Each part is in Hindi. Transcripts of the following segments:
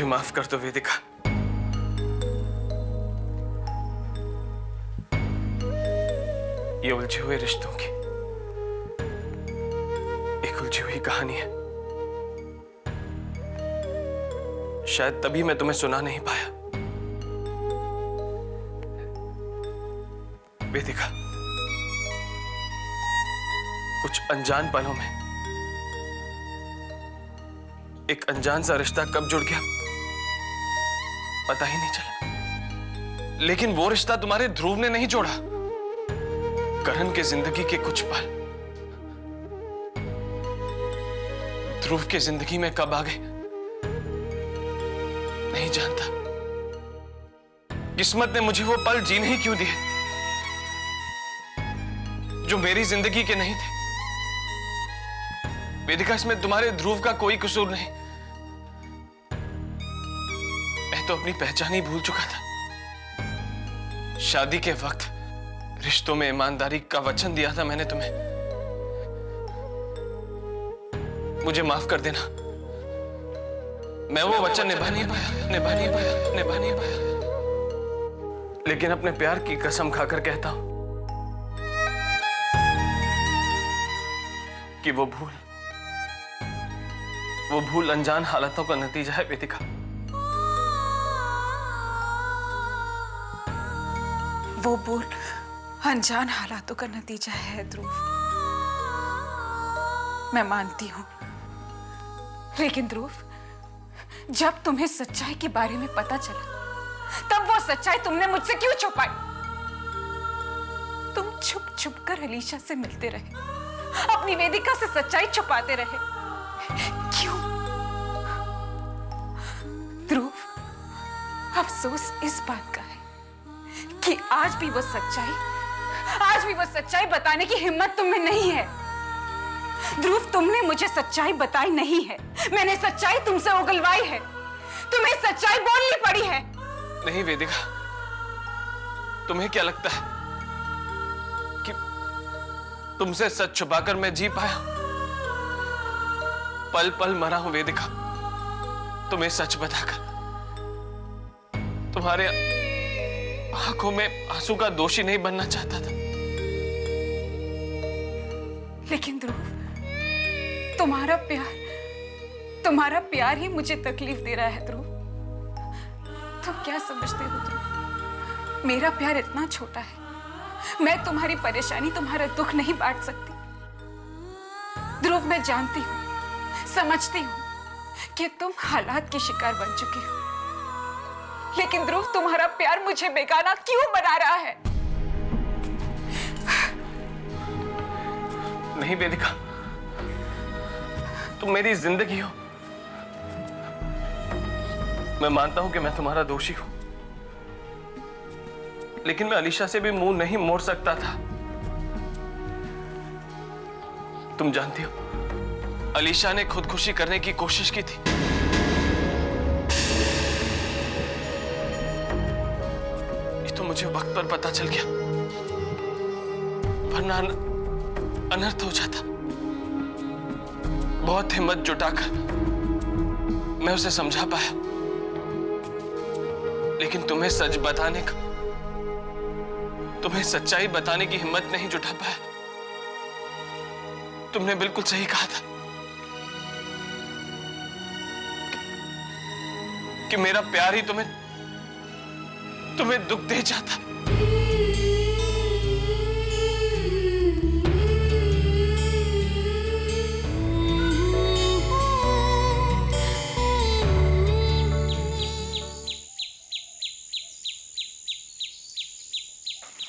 मुझे माफ कर दो वेदिका। ये उलझे हुए रिश्तों की एक उलझी हुई कहानी है। शायद तभी मैं तुम्हें सुना नहीं पाया। वेदिका, कुछ अनजान पलों में एक अनजान सा रिश्ता कब जुड़ गया पता ही नहीं चला। लेकिन वो रिश्ता तुम्हारे ध्रुव ने नहीं जोड़ा। करण के जिंदगी के कुछ पल ध्रुव के जिंदगी में कब आ गए नहीं जानता। किस्मत ने मुझे वो पल जीने ही क्यों दिए जो मेरी जिंदगी के नहीं थे। वेदिका, इसमें तुम्हारे ध्रुव का कोई कसूर नहीं। मैं तो अपनी पहचान ही भूल चुका था। शादी के वक्त रिश्तों में ईमानदारी का वचन दिया था मैंने तुम्हें। मुझे माफ कर देना। मैं वो वचन निभा नहीं पाया। लेकिन अपने प्यार की कसम खाकर कहता हूं कि वो भूल अनजान हालातों का नतीजा है वेदिका। वो भूल अनजान हालातों का नतीजा है ध्रुव, मैं मानती हूं। लेकिन ध्रुव, जब तुम्हें सच्चाई के बारे में पता चला तब वो सच्चाई तुमने मुझसे क्यों छुपाई? तुम छुप छुप कर अलीशा से मिलते रहे, अपनी वेदिका से सच्चाई छुपाते रहे। क्यों? ध्रुव, अफसोस इस बात का है कि आज भी वो सच्चाई बताने की हिम्मत तुम में नहीं है। ध्रुव, तुमने मुझे सच्चाई बताई नहीं है, मैंने सच्चाई तुमसे उगलवाई है। तुम्हें सच्चाई बोलनी पड़ी है। नहीं वेदिका, तुम्हें क्या लगता है कि तुमसे सच छुपाकर मैं जी पाया? पल पल मरा हूं वेदिका, तुम्हें सच बताकर। तुम्हारे आंखों में आंसू का दोषी नहीं बनना चाहता था। लेकिन ध्रुव, तुम्हारा प्यार ही मुझे तकलीफ दे रहा है ध्रुव। तुम क्या समझते हो ध्रुव? मेरा प्यार इतना छोटा है, मैं तुम्हारी परेशानी, तुम्हारा दुख नहीं बांट सकती। ध्रुव, मैं जानती हूं, समझती हूं कि तुम हालात के शिकार बन चुके हो। लेकिन ध्रुव, तुम्हारा प्यार मुझे बेगाना क्यों बना रहा है? नहीं वेदिका, तुम मेरी जिंदगी हो। मैं मानता हूं कि मैं तुम्हारा दोषी हूं, लेकिन मैं अलीशा से भी मुंह नहीं मोड़ सकता था। तुम जानती हो, अलीशा ने खुदकुशी करने की कोशिश की थी। ये तो मुझे वक्त पर पता चल गया, वरना अनर्थ हो जाता। बहुत हिम्मत जुटाकर मैं उसे समझा पाया, लेकिन तुम्हें सच बताने का, तुम्हें सच्चाई बताने की हिम्मत नहीं जुटा पाया। तुमने बिल्कुल सही कहा था कि मेरा प्यार ही तुम्हें दुख दे जाता।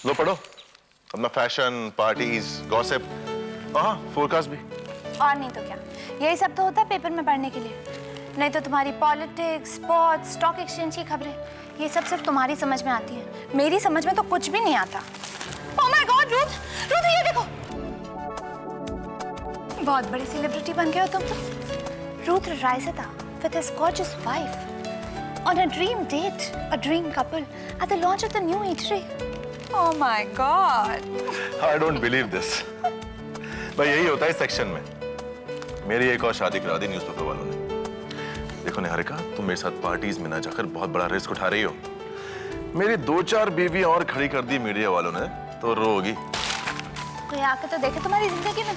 लो पढ़ो अपना फैशन, पार्टीज, गॉसिप, हाँ फोरकास्ट भी। और नहीं तो क्या, यही सब तो होता है पेपर में पढ़ने के लिए। नहीं तो तुम्हारी पॉलिटिक्स, स्पोर्ट्स, स्टॉक एक्सचेंज की खबरें, ये सब सिर्फ तुम्हारी समझ में आती है। मेरी समझ में तो कुछ भी नहीं आता। ओह माय गॉड रूथ, ये देखो, बहुत बड़ी सेलिब्रिटी बन गए हो तुम तो। Rudra Raizada with his gorgeous wife on a dream date, a dream couple at the launch of the new eatery. Oh my God! I don't believe this. भाई यही होता है इस सेक्शन में। मेरी एक और शादी करा दी न्यूज़पेपर वालों ने। देखो निहारिका, तुम मेरे साथ पार्टीज में ना जाकर बहुत बड़ा रिस्क उठा रही हो। मेरी 2-4 बीवी और खड़ी कर दी मीडिया वालों ने, तो रोगी। कोई आके तो देखे तुम्हारी जिंदगी में।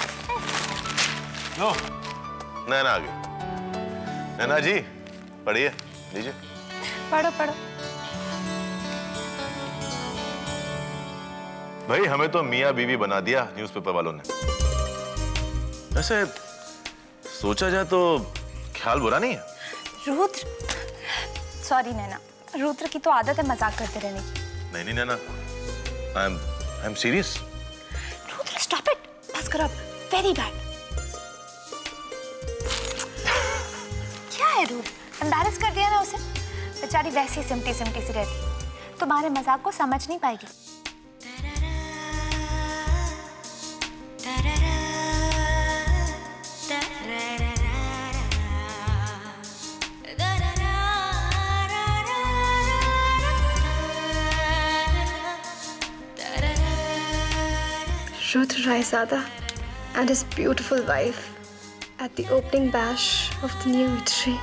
लो, नैना आ गई। नैना जी, पढ़िए, लीजिए। पढ़ो पढ़ो। भाई हमें तो मियाँ बीवी बना दिया न्यूज़पेपर वालों ने। वैसे सोचा जाए तो ख्याल बुरा नहीं है। रुद्र, सॉरी नैना, रुद्र की तो आदत है मजाक करते रहने की। नहीं नहीं Naina, I am serious. Rudra stop it, बस करो अब। Very bad. क्या है रुद्र, एम्बैरस कर दिया ना उसे। बेचारी वैसी सिमटी सिमटी सी रहती, तुम्हारे मजाक को समझ नहीं पाएगी। Rudra Raizada and his beautiful wife at the opening bash of the new eatery.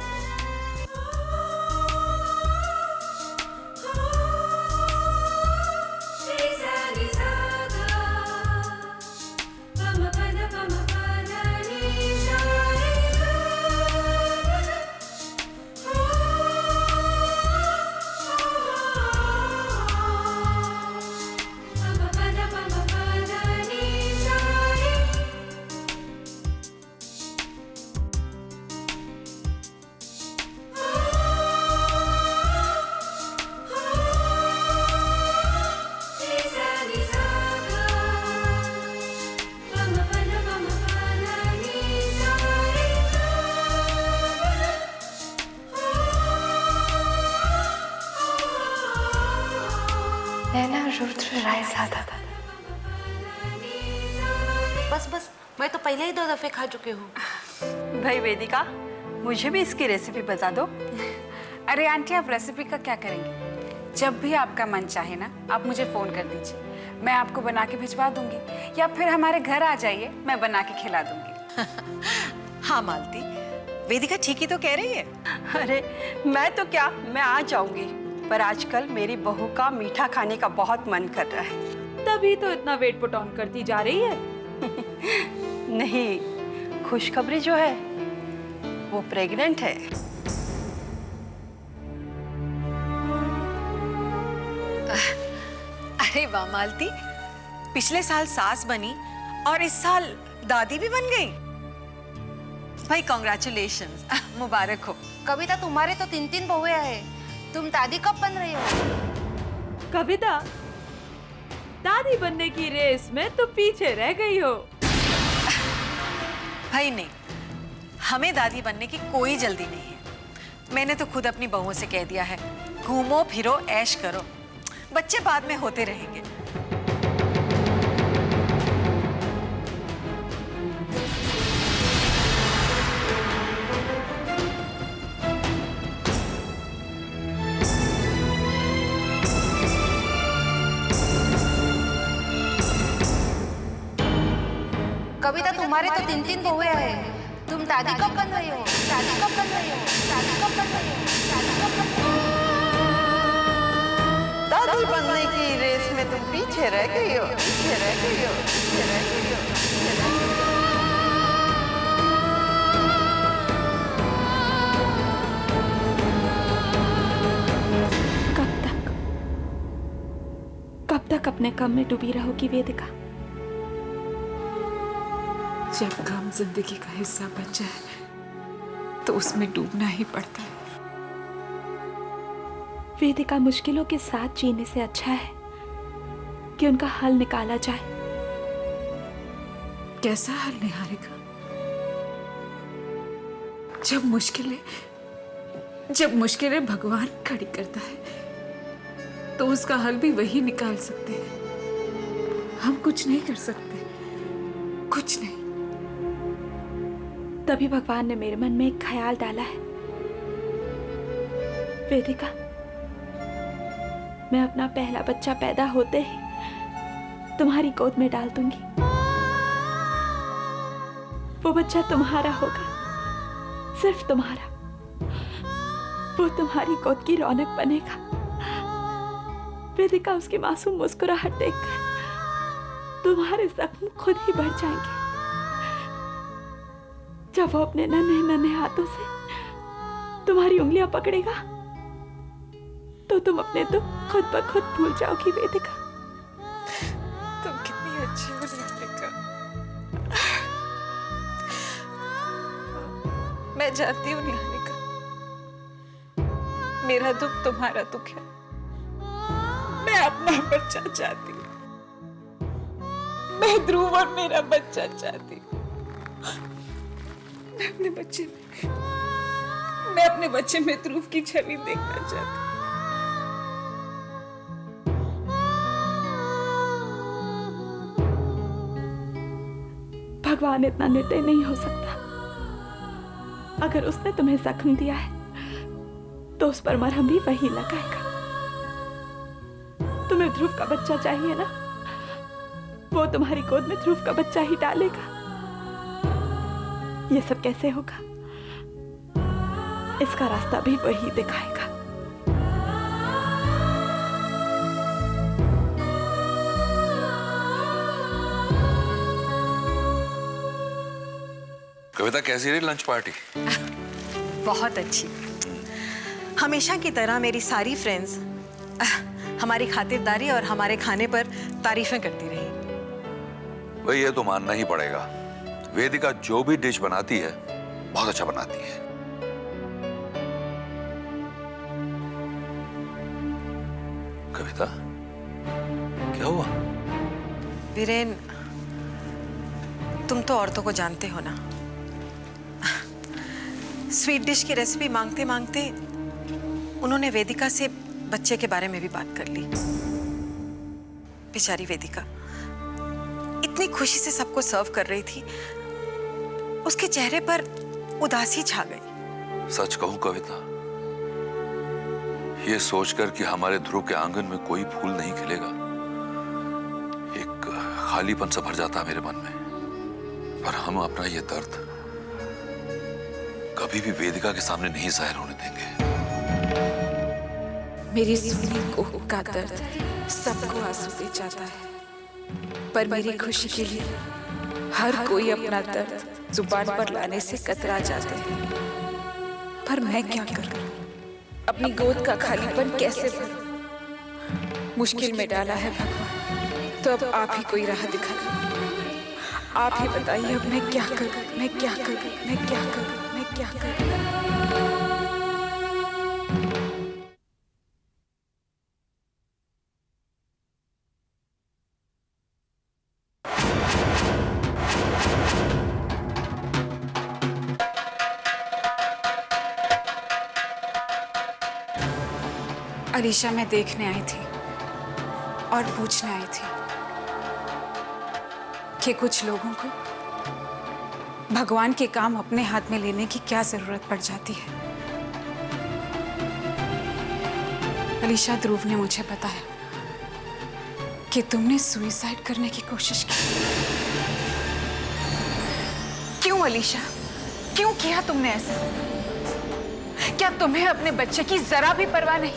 नैना रुद्र रायज़ादा। बस बस, मैं तो पहले ही 2 दफे खा चुकी हूँ। भाई वेदिका, मुझे भी इसकी रेसिपी बता दो। अरे आंटी, आप रेसिपी का क्या करेंगे? जब भी आपका मन चाहे ना, आप मुझे फोन कर दीजिए, मैं आपको बना के भिजवा दूंगी, या फिर हमारे घर आ जाइए, मैं बना के खिला दूंगी। हाँ मालती, वेदिका ठीक ही तो कह रही है। अरे मैं तो क्या, मैं आ जाऊंगी, पर आजकल मेरी बहू का मीठा खाने का बहुत मन कर रहा है। तभी तो इतना वेट पुट ऑन करती जा रही है। नहीं, खुशखबरी जो है वो प्रेग्नेंट है। अरे वाह मालती, पिछले साल सास बनी और इस साल दादी भी बन गई। भाई कॉन्ग्रेचुलेशंस, मुबारक हो। कविता, तुम्हारे तो 3-3 बहुएं हैं, तुम दादी कब बन रही हो? कविता, दादी बनने की रेस में तो पीछे रह गई हो। भाई नहीं, हमें दादी बनने की कोई जल्दी नहीं है। मैंने तो खुद अपनी बहुओं से कह दिया है, घूमो फिरो ऐश करो, बच्चे बाद में होते रहेंगे। कविता, तुम्हारे तो 3-3 बहुएं हैं, तुम दादी कब बन रही हो? दादी कब बन रही हो? दादी कब बन रही हो? दादी कब बन रही हो? दादी बनने की रेस में तुम पीछे रह गई हो, पीछे रह गई हो, पीछे रह गई हो, पीछे रह गई हो। कब तक अपने काम में डूबी रहोगी वेदिका? जब गम जिंदगी का हिस्सा बन जाए तो उसमें डूबना ही पड़ता है। वेदिका, मुश्किलों के साथ जीने से अच्छा है कि उनका हल निकाला जाए। कैसा हल निहारिका? जब मुश्किलें भगवान खड़ी करता है तो उसका हल भी वही निकाल सकते हैं। हम कुछ नहीं कर सकते, कुछ नहीं। तभी भगवान ने मेरे मन में एक ख्याल डाला है। वेदिका, मैं अपना पहला बच्चा पैदा होते ही तुम्हारी गोद में डाल दूंगी। वो बच्चा तुम्हारा होगा, सिर्फ तुम्हारा। वो तुम्हारी गोद की रौनक बनेगा। वेदिका उसकी मासूम मुस्कुराहट देखकर तुम्हारे जख्म खुद ही बढ़ जाएंगे। जब वो अपने नन्हे नन्हे हाथों से तुम्हारी उंगलियां पकड़ेगा तो तुम अपने दुख खुद ब खुद भूल जाओगी वेदिका। तुम कितनी अच्छी हो निहारिका। मैं जानती हूँ निहारिका, मेरा दुख तुम्हारा दुख है। मैं अपना बच्चा चाहती हूँ। मैं ध्रुव और मेरा बच्चा चाहती हूँ। मैं अपने बच्चे में ध्रुव की छवि देखना चाहती हूँ। भगवान इतना निर्दयी नहीं हो सकता। अगर उसने तुम्हें जख्म दिया है तो उस पर मरहम भी वही लगाएगा। तुम्हें ध्रुव का बच्चा चाहिए ना, वो तुम्हारी गोद में ध्रुव का बच्चा ही डालेगा। ये सब कैसे होगा, इसका रास्ता भी वही दिखाएगा। कविता, कैसी रही लंच पार्टी? बहुत अच्छी। हमेशा की तरह मेरी सारी फ्रेंड्स हमारी खातिरदारी और हमारे खाने पर तारीफें करती रही। भाई ये तो मानना ही पड़ेगा, वेदिका जो भी डिश बनाती है बहुत अच्छा बनाती है। कविता, क्या हुआ? वीरेन, तुम तो औरतों को जानते हो ना। स्वीट डिश की रेसिपी मांगते मांगते उन्होंने वेदिका से बच्चे के बारे में भी बात कर ली। बेचारी वेदिका इतनी खुशी से सबको सर्व कर रही थी, उसके चेहरे पर उदासी छा गई। सच कहूं कविता, ये सोचकर कि हमारे ध्रुव के आंगन में कोई फूल नहीं खिलेगा, एक खालीपन सा भर जाता मेरे मन में। पर हम अपना ये दर्द कभी भी वेदिका के सामने नहीं जाहिर होने देंगे। मेरी सोनी कोह का दर्द सबको आंसू दे जाता है, पर मेरी खुशी के लिए हर कोई अपना दर्द जुबान पर लाने से कतरा जाते हैं। पर मैं क्या करूं? अपनी गोद का खालीपन कैसे भरूं? मुश्किल में डाला है भगवान, तो अब आप ही कोई राह दिखा दो। आप ही बताइए, अब मैं क्या करूं? मैं क्या करूं? मैं क्या करूं? मैं क्या करूं? अलीशा, मैं देखने आई थी और पूछने आई थी कि कुछ लोगों को भगवान के काम अपने हाथ में लेने की क्या जरूरत पड़ जाती है। अलीशा, ध्रुव ने मुझे बताया कि तुमने सुसाइड करने की कोशिश की। क्यों अलीशा, क्यों किया तुमने ऐसा? क्या तुम्हें अपने बच्चे की जरा भी परवाह नहीं?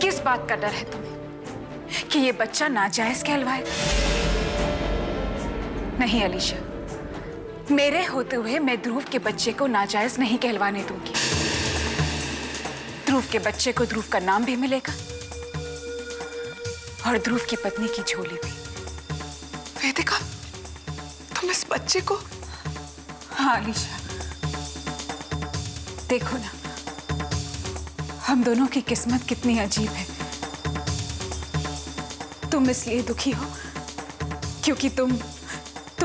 किस बात का डर है तुम्हें कि ये बच्चा नाजायज कहलवाए? नहीं अलीशा, मेरे होते हुए मैं ध्रुव के बच्चे को नाजायज नहीं कहलवाने दूंगी। ध्रुव के बच्चे को ध्रुव का नाम भी मिलेगा और ध्रुव की पत्नी की झोली भी। वेदिका, तुम इस बच्चे को? हाँ अलीशा, देखो ना, हम दोनों की किस्मत कितनी अजीब है। तुम इसलिए दुखी हो क्योंकि तुम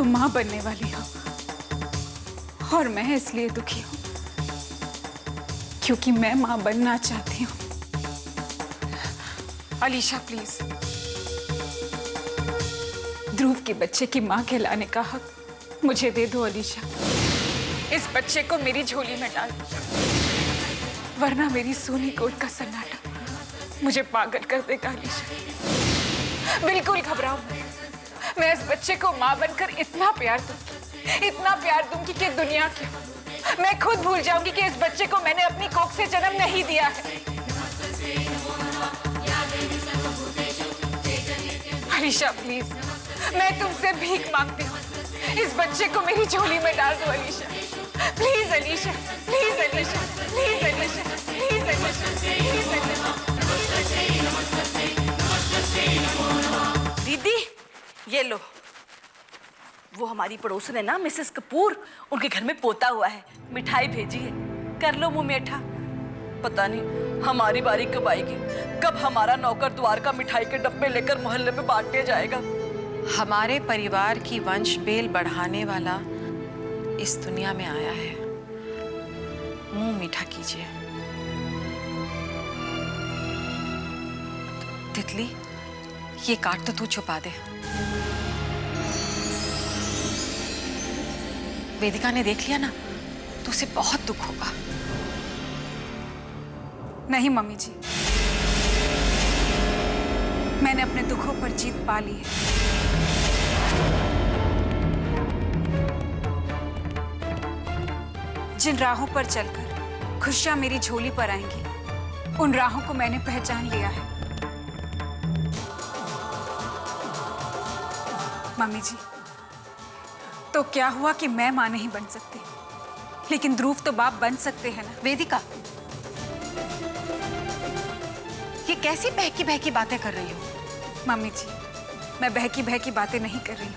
मां बनने वाली हो, और मैं इसलिए दुखी हूं क्योंकि मैं मां बनना चाहती हूं। अलीशा प्लीज, ध्रुव के बच्चे की मां कहलाने का हक मुझे दे दो अलीशा। इस बच्चे को मेरी झोली में डाल, वरना मेरी सोनी कोट का सन्नाटा मुझे पागल कर देगा अलीशा। बिल्कुल घबराओ, मैं इस बच्चे को मां बनकर इतना प्यार दूंगी कि दुनिया क्या, मैं खुद भूल जाऊंगी कि इस बच्चे को मैंने अपनी कोख से जन्म नहीं दिया है। अलीशा प्लीज, मैं तुमसे भीख मांगती हूँ, इस बच्चे को मेरी झोली में डाल दो Alisha. Please Alisha, please Alisha, please Alisha, please Alisha, please Alisha. दीदी ये लो, वो हमारी पड़ोसन है ना मिसेस कपूर, उनके घर में पोता हुआ है, मिठाई भेजी है, कर लो मुंह मीठा। पता नहीं हमारी बारी कब आएगी, कब हमारा नौकर द्वार का मिठाई के डब्बे लेकर मोहल्ले में बांटने जाएगा। हमारे परिवार की वंश बेल बढ़ाने वाला इस दुनिया में आया है, मुंह मीठा कीजिए। तितली, ये काट तो तू छुपा दे। वेदिका ने देख लिया ना तो उसे बहुत दुख होगा। नहीं मम्मी जी, मैंने अपने दुखों पर जीत पा ली है। जिन राहों पर चलकर खुशियां मेरी झोली पर आएंगी, उन राहों को मैंने पहचान लिया है। मम्मी जी, तो क्या हुआ कि मैं मां नहीं बन सकती, लेकिन ध्रुव तो बाप बन सकते हैं ना। वेदिका, ये कैसी बहकी बहकी बातें कर रही हो? मम्मी जी, मैं बहकी बहकी बातें नहीं कर रही हूँ,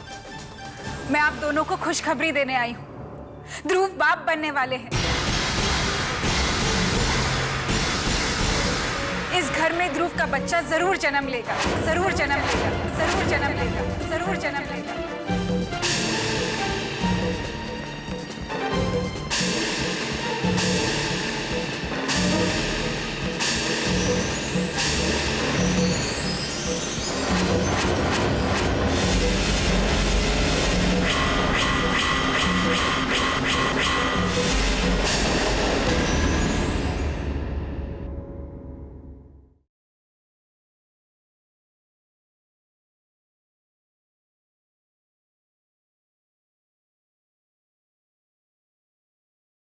मैं आप दोनों को खुशखबरी देने आई हूँ। ध्रुव बाप बनने वाले हैं। इस घर में ध्रुव का बच्चा जरूर जन्म लेगा, जरूर जन्म लेगा, जरूर जन्म लेगा, जरूर जन्म लेगा।